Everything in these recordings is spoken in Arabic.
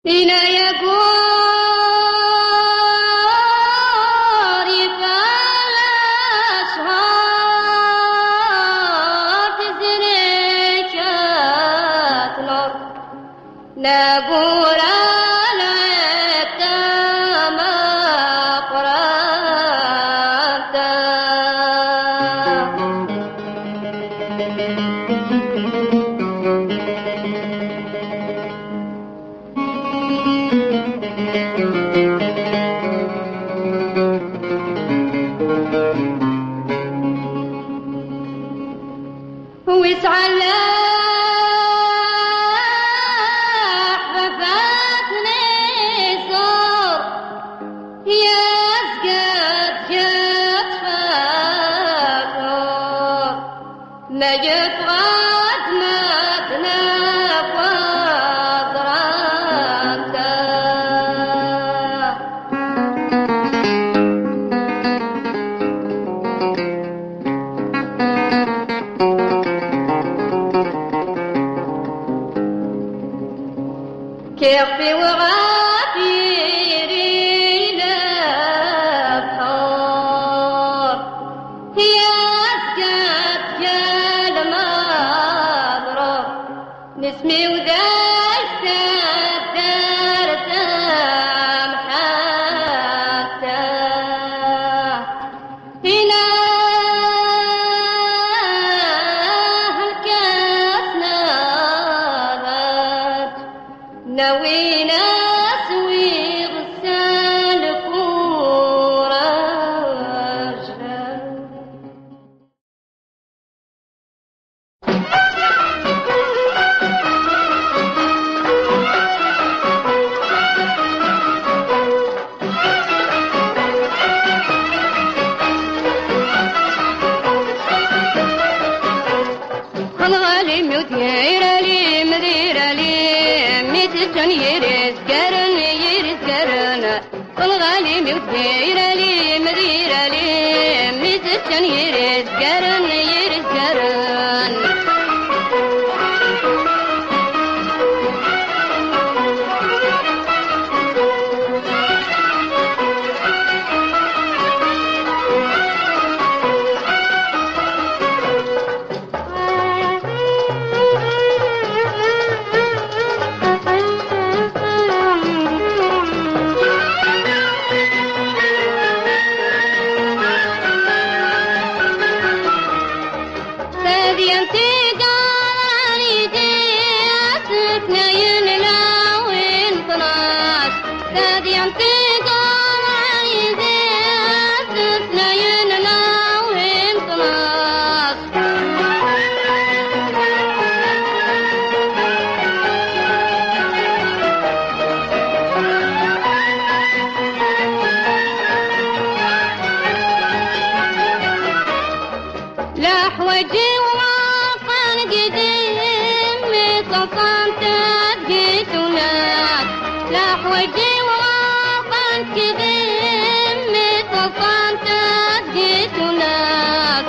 حين يقول يفعل أشهار تزريكات نور نقول عليك ما قرأت ويسعى اللاح ففاتني صور يا سقط جت فاكر ما جت غاد ما تناف وضربته كيفي وغافيري لبحور يا سقط جال مضروب نسمي وذاك الدار سامحته هنا الكاس نابت نوينا سوي غسال كوراشة الغالي مدير لي مدير لي ميتشن يريز قرن يريز قرن الغالي مدير لي مدير لي ميتشن يريز قرن يريز قرن لحوجي وواقن قديم متصنت بقيت وناس لحوجي وواقن قديم متصنت بقيت وناس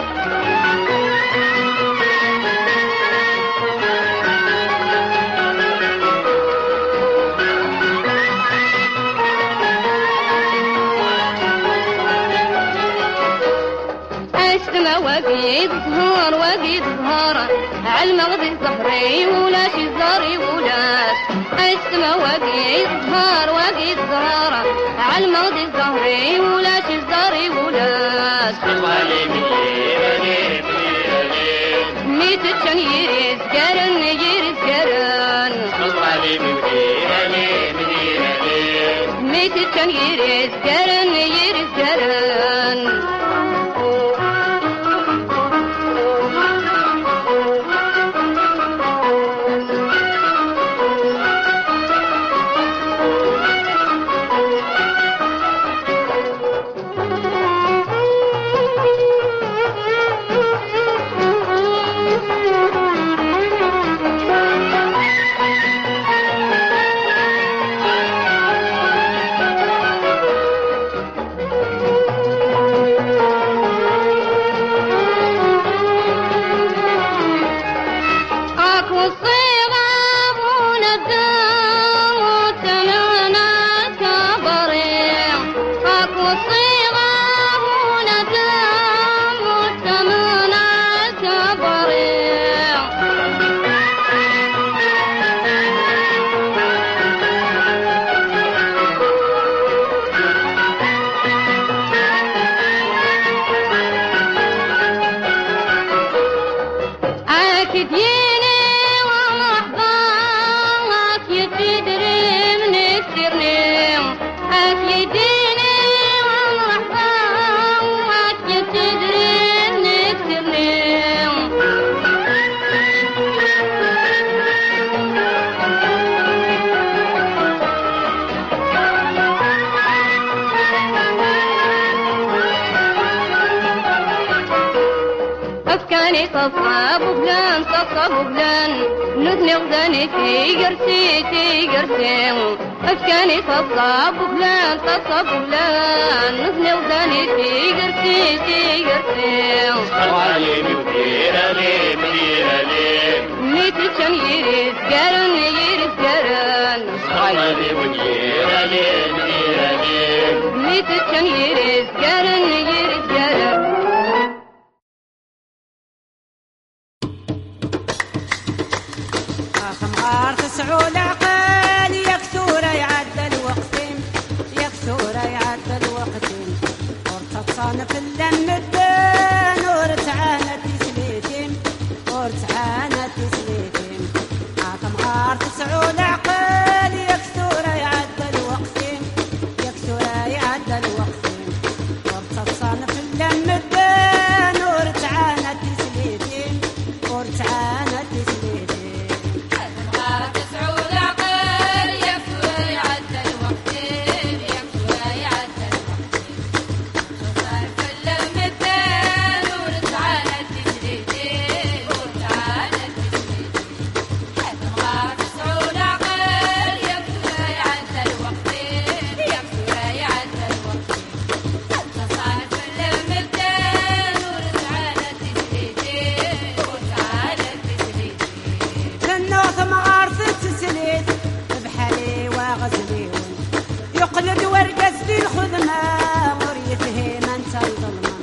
أشتم وقيد ظهر وقيد ظهر عالمغضي ظهري ولاش الزهري ولاش أشتم وقيد ظهر وقيد ظهر عالمغضي ظهري ولاش الزهري ولاش ميتشن يريز قرن يريز قرن ميتشن يريز قرن يريز قرن أفكاني تصاب بلان تصاب بلان نثني غداني تيجرسي تيجرسي أفكاني تصاب بلان تصاب بلان نثني غداني تيجرسي تيجرسي علي مديرة لي مديرة لي ميتشان يريد قرن يريد قرن علي مديرة لي مديرة لي ميتشان يريد قرن يريد قرن خمار تسعو العقل يكثر يعدل وقتين يكثر يعدل وقتين ورتصان في اللم الدين ورتعانت تسليتين ورتعانت تسليتين خمار تسعو العقل يكثر يعدل وقتين يكثر يعدل وقتين ورتصان في اللم الدين ورتعانت تسليتين ورتعانت تسليتين يقلد ورقة سدين خذنا وريته من تنظلمن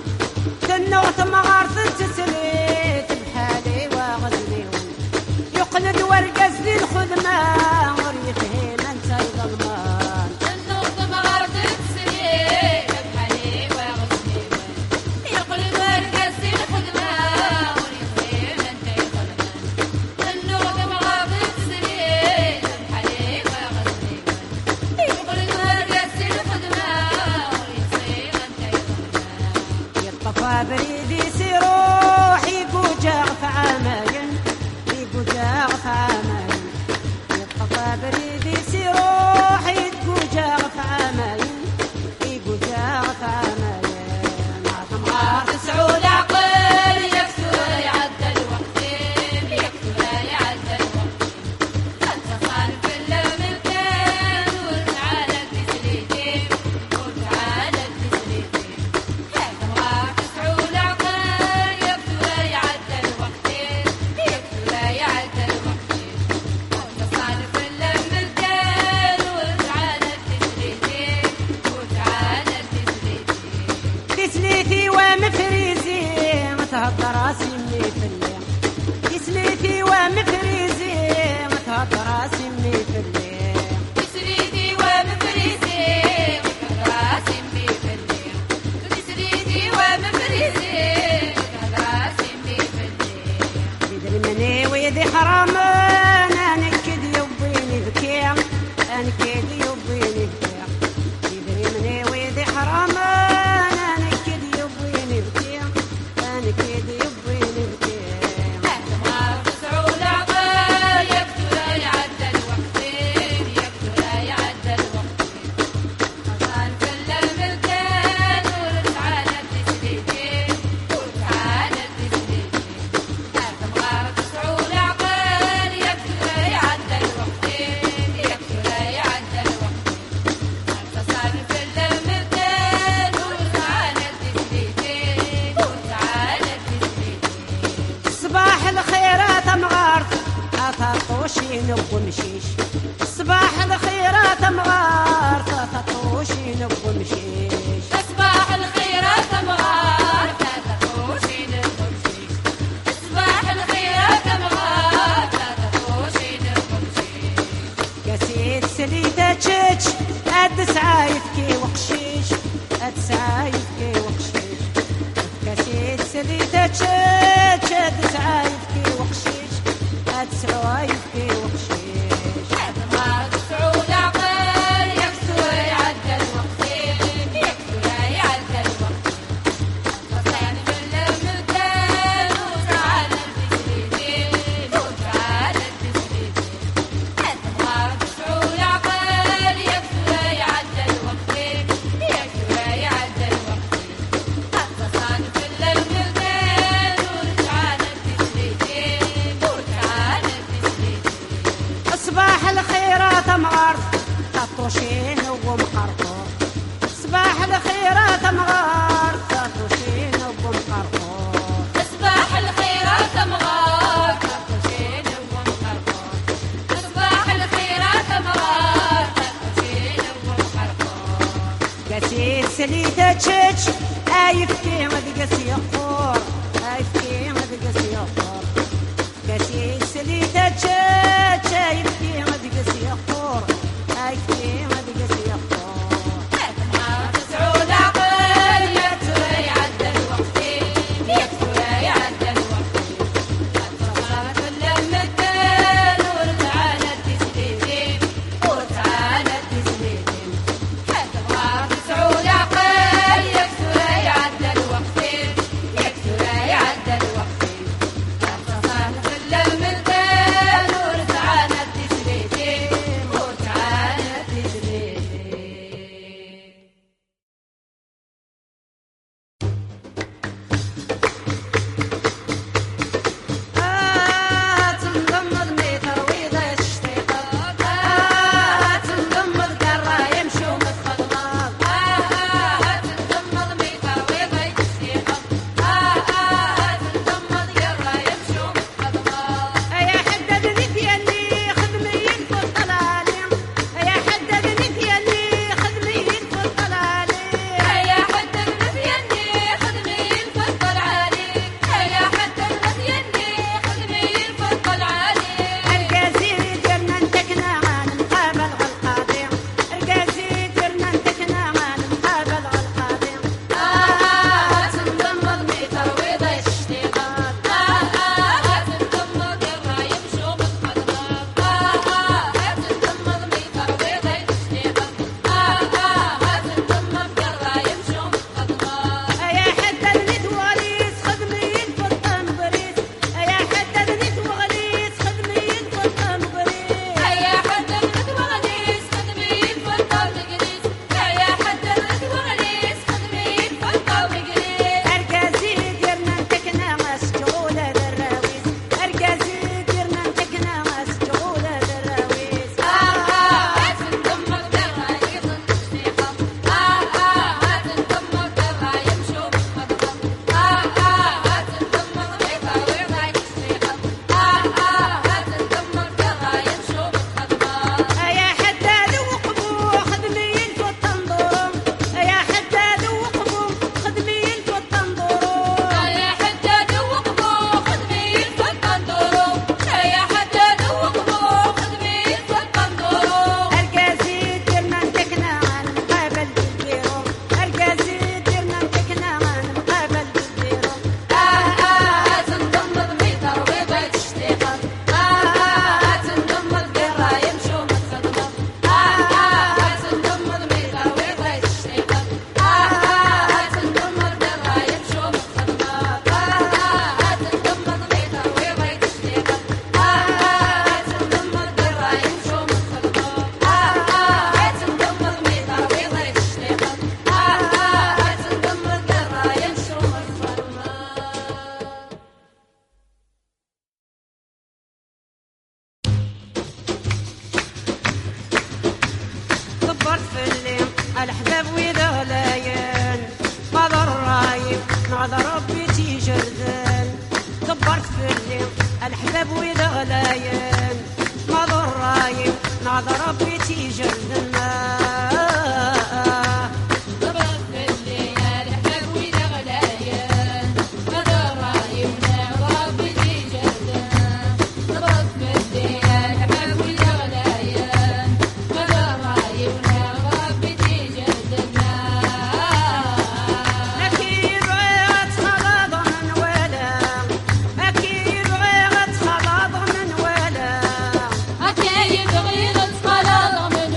تنوت مغارث تسليت بحالي وغزليون يقلد ورقة سدين خذنا وريته من تنظلمن تنوت مغارث تسليت بحالي وغزليون يقلد ورقة سدين خذنا وريته من تنظلمن تنوت مغارث تسليت بحالي وغزليون بريدي سيروح يبوجع في عماين يبوجع في عماين يطفى بريدي سيروح يبوجع في عماين يبوجع في عماين ما تسعو العقل يكثر يعدل وقتين يكثر يعدل وقتين التصال في اللمتين وتعالى تسليتين وتعالى تسليتين تسليتي ومفريزي متهضر اسمي في الليل تسليتي ومفريزي متهضر اسمي في الليل تسريدي ومفريزي متهضر اسمي في الليل تسريدي ومفريزي متهضر اسمي في الليل يدري مني ويدي حرام انا نكد يبيني بكي انا كد يبيني بكي يدري مني ويدي حرام ومشيش صباح الخيرات مغارث تطوشي ومشيش صباح الخيرات مغارث تطوشي ومشيش صباح الخيرات مغارث تطوشي ومشيش كاسيت سليدة تشتش أتسعايفكي وقشيش أتسعايفكي وقشيش كاسيت سليدة تشتش أتسعايفكي وقشيش أتسعايفكي وقشيش Trying طاطوشين ومقرقور صباح الخيرات مغار طاطوشين ومقرقور صباح الخيرات مغار طاطوشين ومقرقور صباح الخيرات مغار طاطوشين ومقرقور قاسي سليدة تشتش ايفكي مدقس يقور ايفكي مدقس يقور قاسي سليدة تشتش ايفكي مدقس يقور ايفكي مدقس يقور تسعود عقل يا ترى يعدى الوقت يا ترى يعدى الوقت صارت لما الدين ورجعنا تسليتين وتعالى تسليتين تبغى تسعود عقل يا ترى يعدى الوقت يا ترى يعدى الوقت صارت لما الدين ورجعنا تسليتين وتعالى تسليتين تنضمد ميتر ويضيع الشتيقة تنضمد قرا يمشوا متخضمات تنضمد ميتر ويضيع الشتيقة تنضمد قرا يمشوا متخضمات يا حددني ديالي خدميين في الطلالي يا حددني ديالي خدميين في الطلالي يا حتى المديني خدمين فضل عليك يا حتى المديني خدمين فضل عليك القاسي درنا نتكنا عن مقابل غالقاضي القاسي درنا نتكنا عن مقابل غالقاضي تنضمد ميتر ويضيع الشتيقة تنضمد قرا يمشوا متخضمات تنضمد ميتر ويضيع الشتيقة تنضمد قرا يمشوا متخضمات يا حددني تواليس خدميين في الطنبريس يا حددني تواليس خدميين في الطنبريس يا حتى المدوغليس خدمين فضل مقريس يا حتى المدوغليس خدمين فضل مقريس القاسي درنا نتكنا مسجولة دراويس القاسي درنا نتكنا مسجولة دراويس تنضمد قرا يضل الشتيقة تنضمد قرا يمشوا بالخضمة تنضمد ميتر ويضيع الشتيقة تنضمد قرا يمشوا بالخضمة يا حداد وقبو خدميين في الطنظور يا حداد وقبو خدميين في الطنظور يا حداد وقبو خدمين في الطندورو يا حداد وقبو خدمين في الطندورو القاسي درنا نتكنا عن مقابل بالبيرو القاسي درنا نتكنا عن مقابل بالبيرو تنضمد ميتر ويضيع الشتيقة تنضمد قرا يمشوا متخضمة تنضمد ميتر ويضيع الشتيقة تنضمد قرا يمشوا متخضمة تنضمد ميتر ويضيع الشتيقة تنضمد قرا يمشوا متخضمة تنضمد ميتر ويضيع الشتيقة تنضمد قرا يمشوا متخضمة كبرت في الليل الحباب وإذا غلايان ما ضر رايب نعذر ربي تيجردان كبرت في الليل الحباب وإذا غلايان ما ضر رايب نعذر ربي تيجردان ضرب الليل حباب وإذا غلايان مدار رايبنا ربي تيجردان ضرب الليل حباب وإذا غلايان مدار رايبنا ربي تيجردان أكيد غيرت خلاض من ولا أكيد غيرت خلاض من ولا أكيد غيرت خلاص من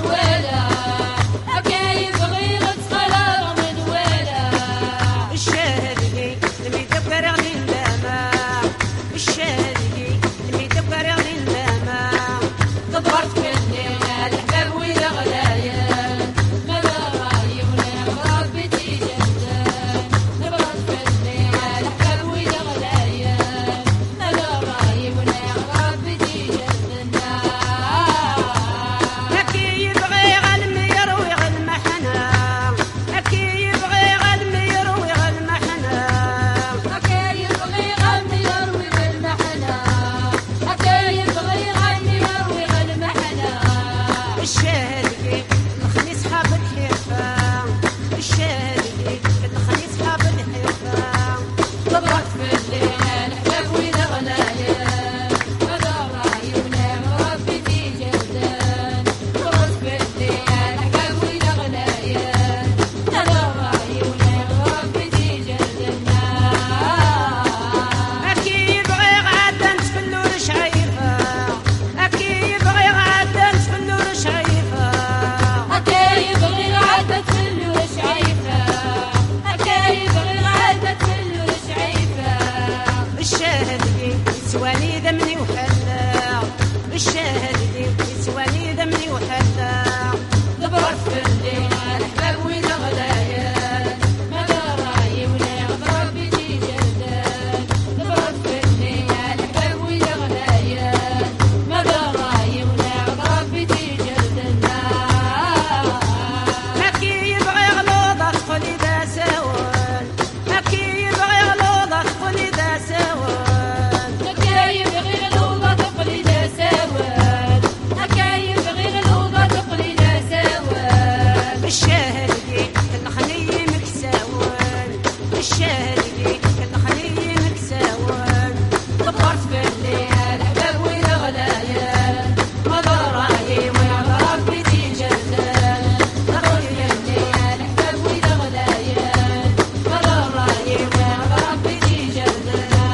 الشاهدي الخليص حاب الحرفة الشاهدي الخليص حاب الحرفة ضبط في الليل حباب وإذا غلايل مدار عيوني ربي تجدان ضبط في الليل حباب وإذا غلايل مدار عيوني ربي تجدان أكي يبغي غادا تفلو شعيفة أكي يبغي غادا تفلو شعيفة أكاي بغي غادة تفلو شعيفة أكاي بغي غادة تفلو شعيفة الشاهدي يسواني دمني وحلا الشاهدي يسواني دمني وحلا ضبط في الليل حباب وإذا غلايل مدار عيوني ربي تجدان ضبط في الليل حباب وإذا غلايل مدار عيوني ربي تجدان أكي يبغي غلوظة تقولي ذا سوال أكي يبغي غلوظة تقولي ذا سوال أكاي بغي غلوظة تقلي لا سواد أكاي بغي غلوظة تقلي لا سواد الشاهدي الخلي مكساوال الشاهدي الخلي مكساوال ضبط في الليل حباب وإذا غلايل مدار عيوني ربي تجدان ضبط في الليل حباب وإذا غلايل مدار عيوني ربي تجدان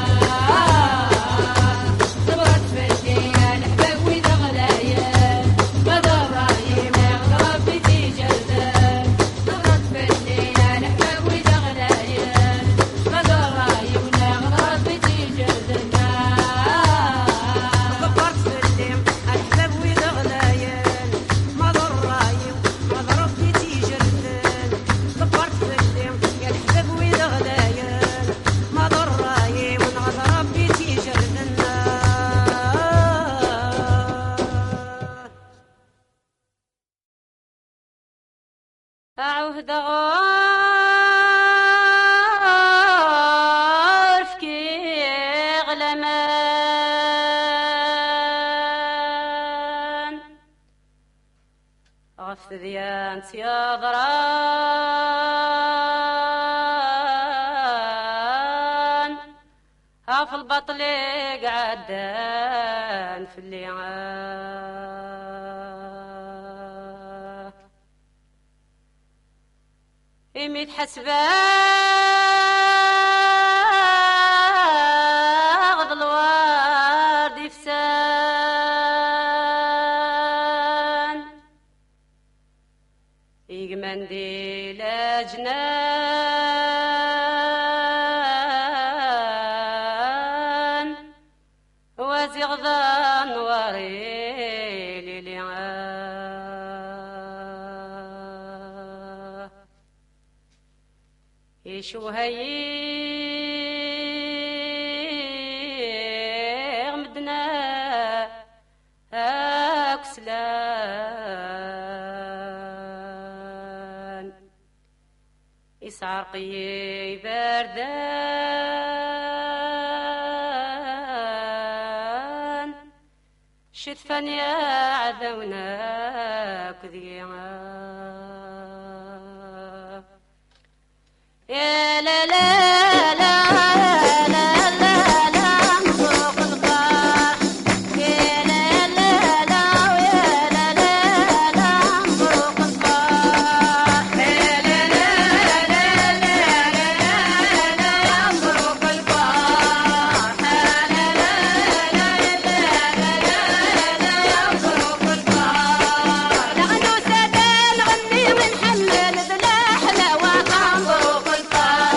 ضبط في الليل حباب وإذا غلايل مدار عيوني ربي تجدان ضبط في الليل حباب وإذا غلايل مدار عيوني ربي تجدان كبرت في الليل الحباب وإذا غلايل ما ضر رايم ما ضرب بيتي جردان كبرت في الليل يا الحباب وإذا غلايل ما ضر رايم ضرب بيتي جردان أعوه غارف كي غلمان غفت ذيان يا ضران هاف البطل قعدان في الليعان يميت حسباغ الورد يفسان يقمن دي لجنان وزيغ ذا نواري للعان يشو هيغ مدنا أكسلان يسعر قيي بردان شتفن يا عذونا كذيعان يا لا لا لا لا لا لا مبروك الفرح يا لا لا لا ويا لا لا لا مبروك الفرح يا لا لا لا لا لا لا مبروك الفرح يا لا لا لا لا لا مبروك الفرح نغنو سادة نغني ونحمل بلا حلاوة مبروك الفرح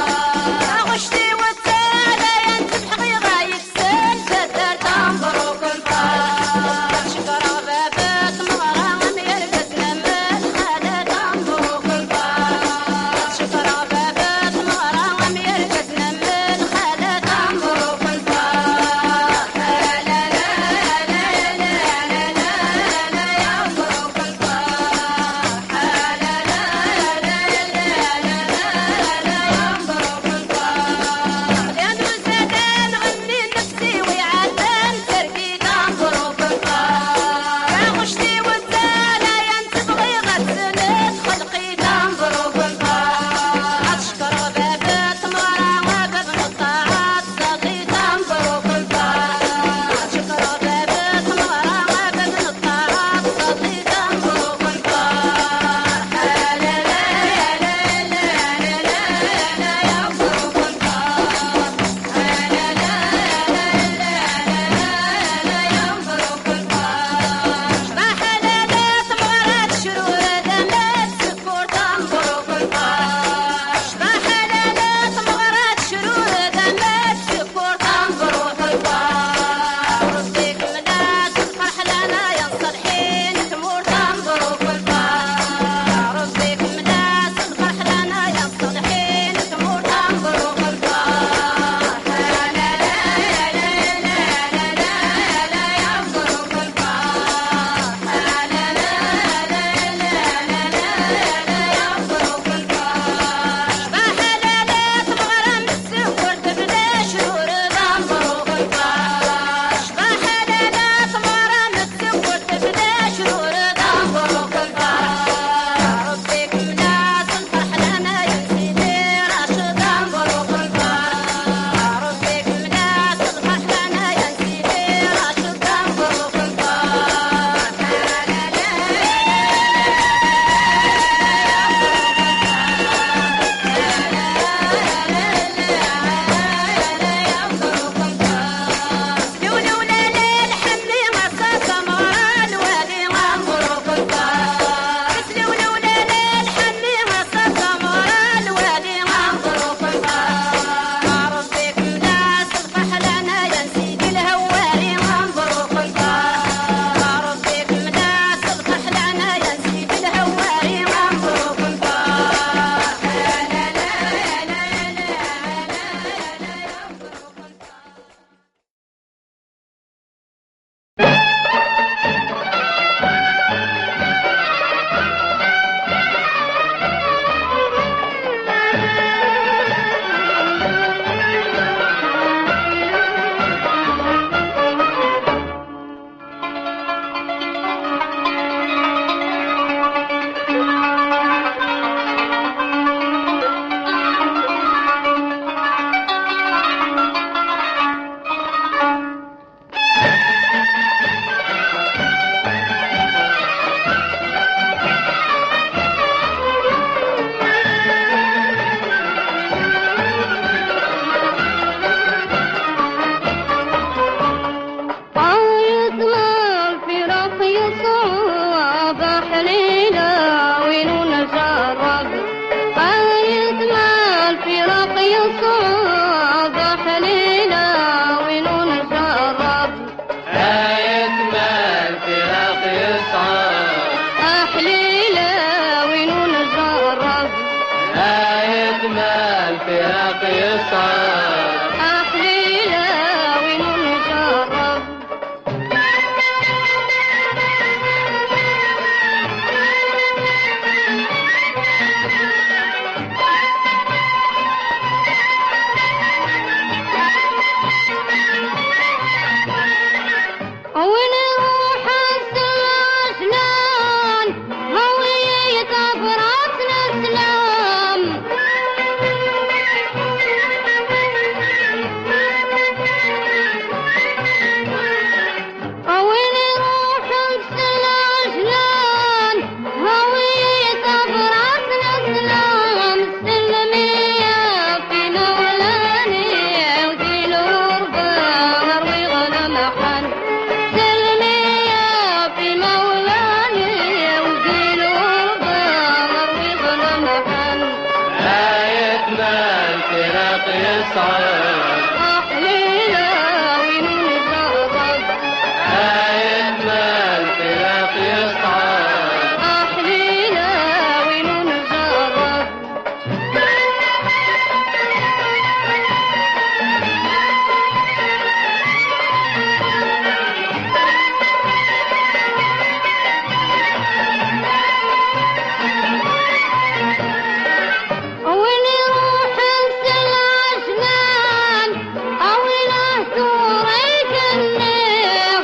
الفراق يصعب أحليلة ونجرب ونروح السجنان هوية براسنا سلام ونروح السجنان هوية براسنا سلام سلمية في مولاني وذي الغربة مروي غنم حن سلمية في مولاني وذي الغربة مروي غنم حن آيتنا الفراق يصعب أحليلة ونجرب آيتنا الفراق يصعب أحليلة ونجرب ونروح السجنان أو له ثوريك النير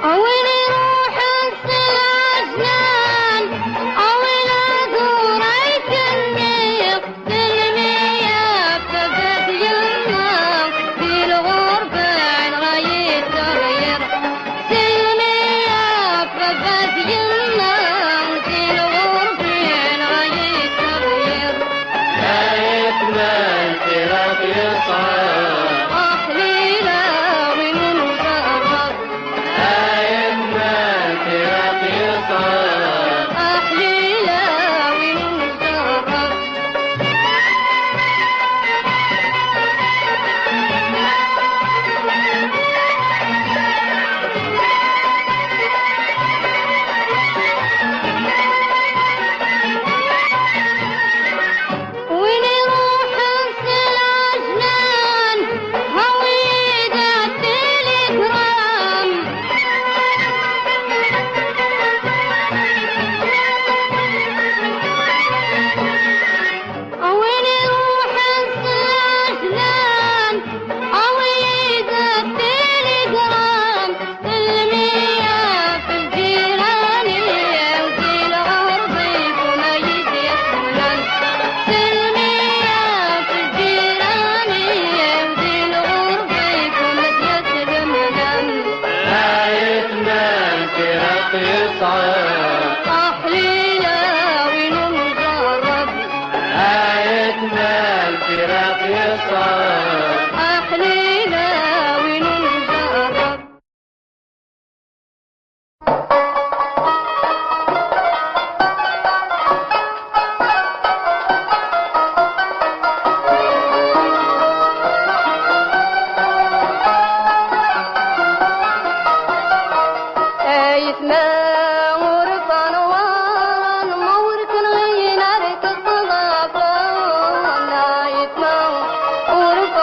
ونروح السجنان أو له ثوريك النير سلمية فبد يما في الغربة نغير تغير سلمية فبد يما في الغربة نغير تغير آيتنا الفراق يصعب أحليلة ونجرب آيتنا الفراق يصعب أحليلة ونجرب ونروح السجنان هوية التليجرام ونروح السجنان هوية التليجرام سلمية في الجيراني وفي الغربي وما يجي يحملن سلمية في الجيراني وفي الغربي وما يتجملن آيتنا الفراق يصعب أحليلة ونجرب آيتنا الفراق يصعب أحليلة ونجرب آيتنا ورفان وان موركن غينا ريت الطلابان آيتنا ورفان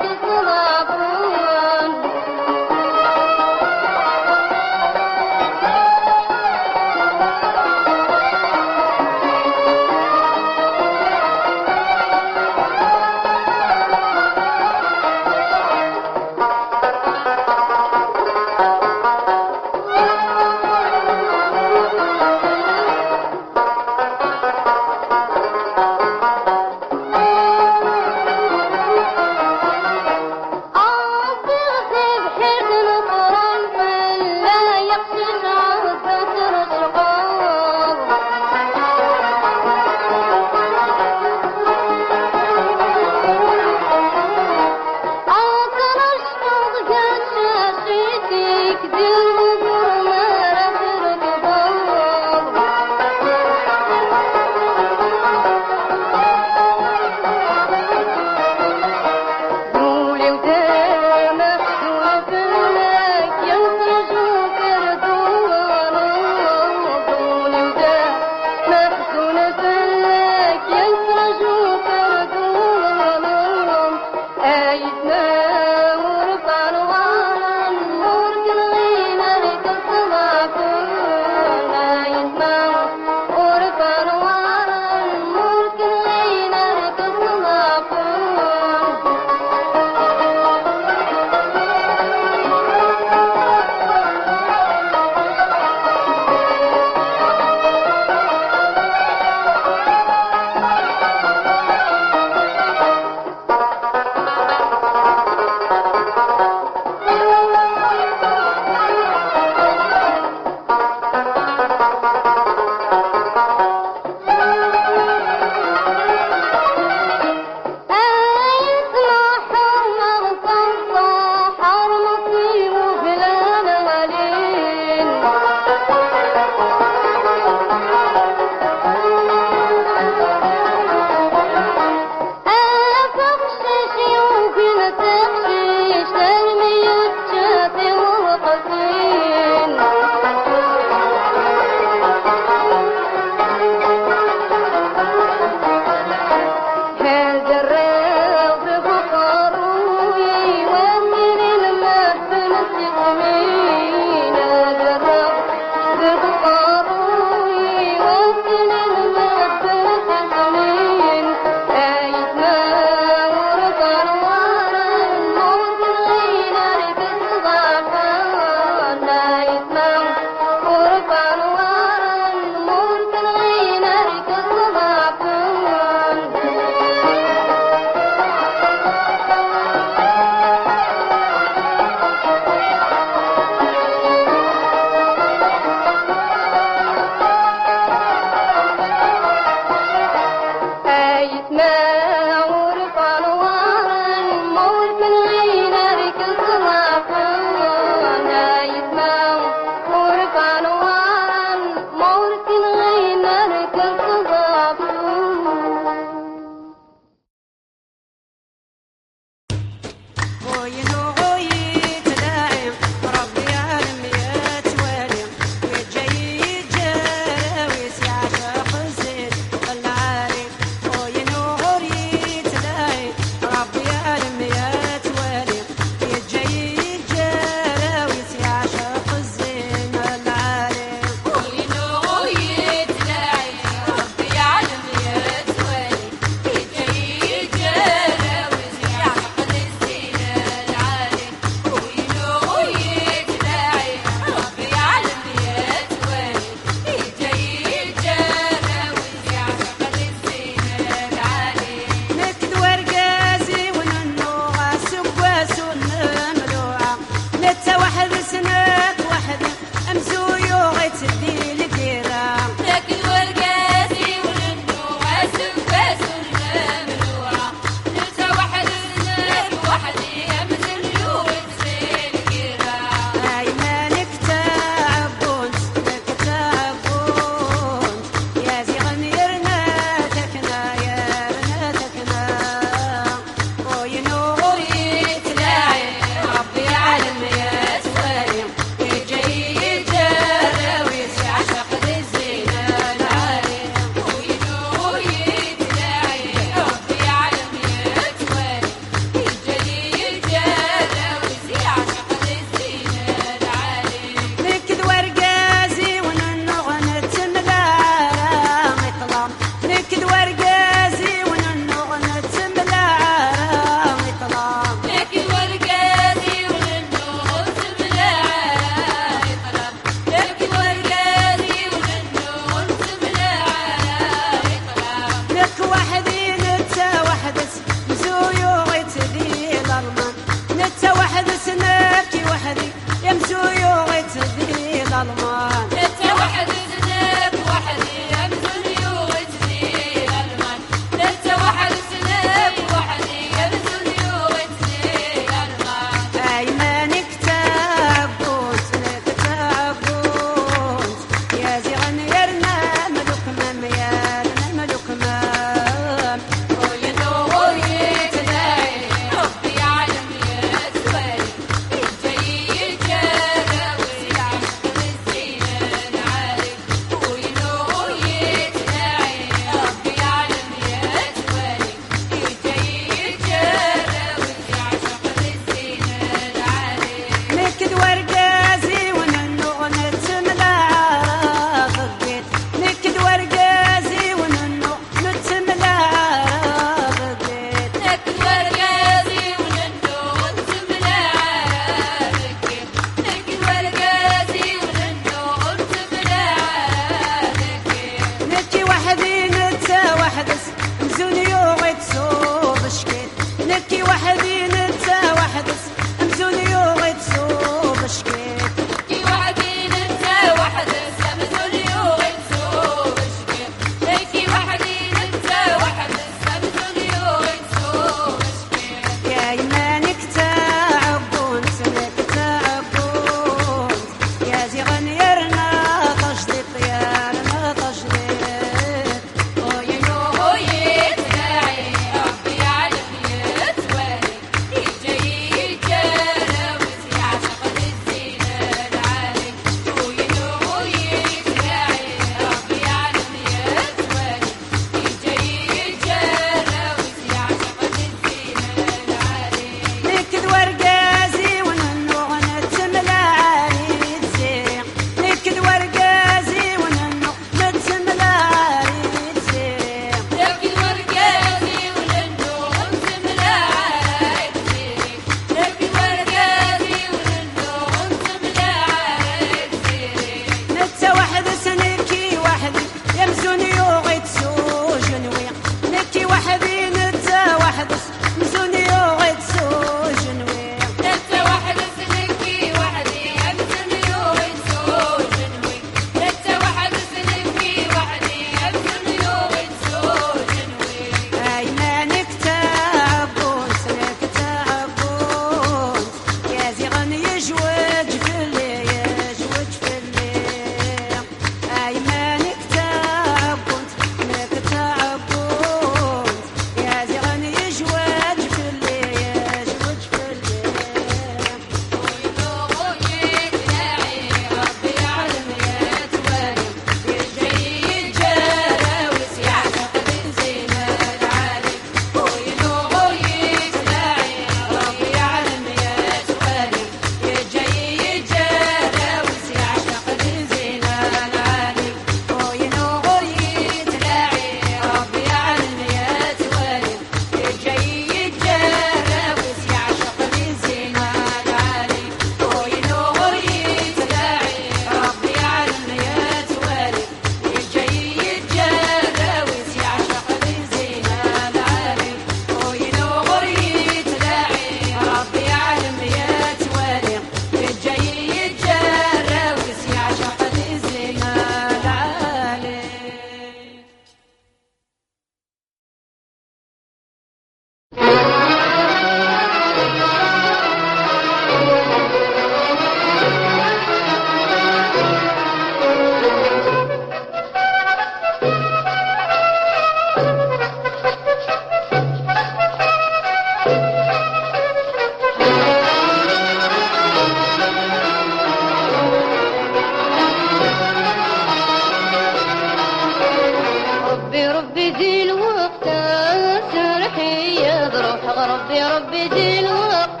يا ربي جي الوقت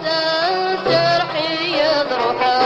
جرحي يضرحه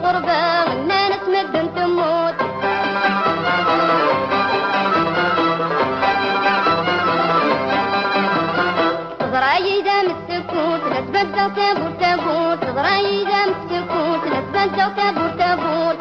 الغربة غنى نتمدن تموت تضرايدا متسكوت لا تبدل تابور تابور تضرايدا متسكوت لا تبدل تابور تابور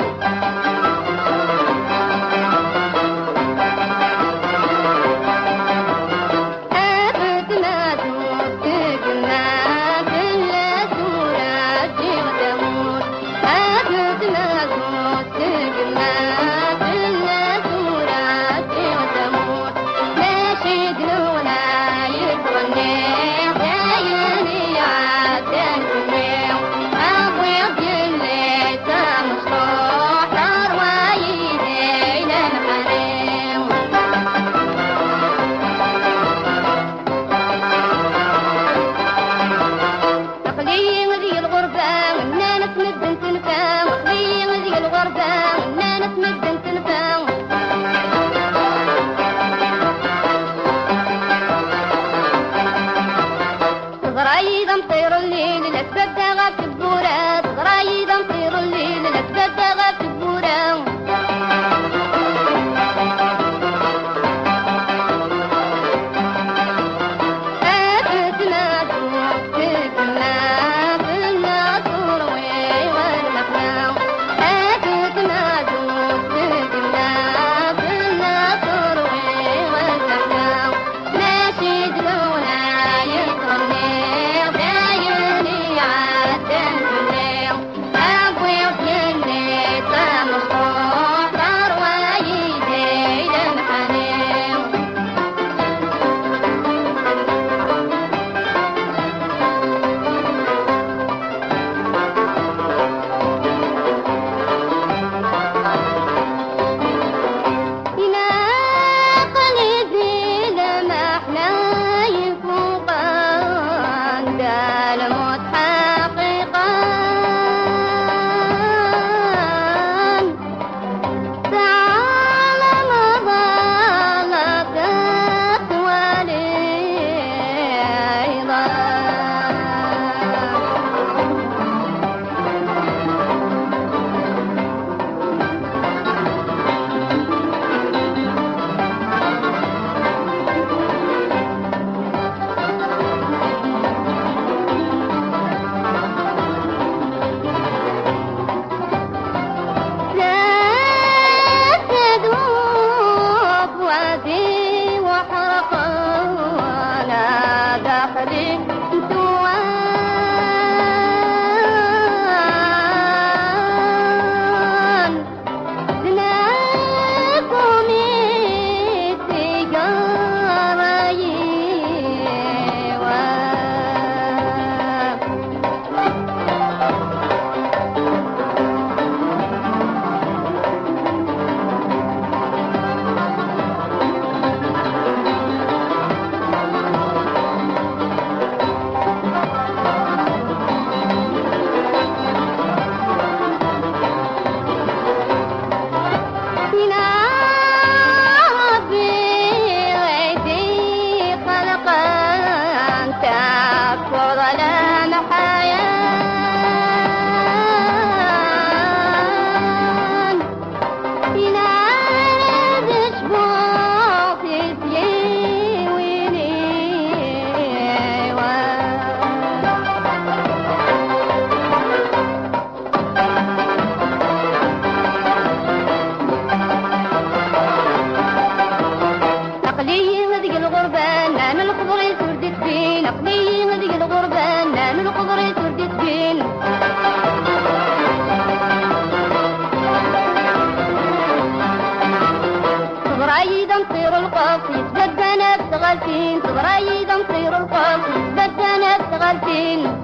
غالفين تبرايد نطير القاف بدنا غالفين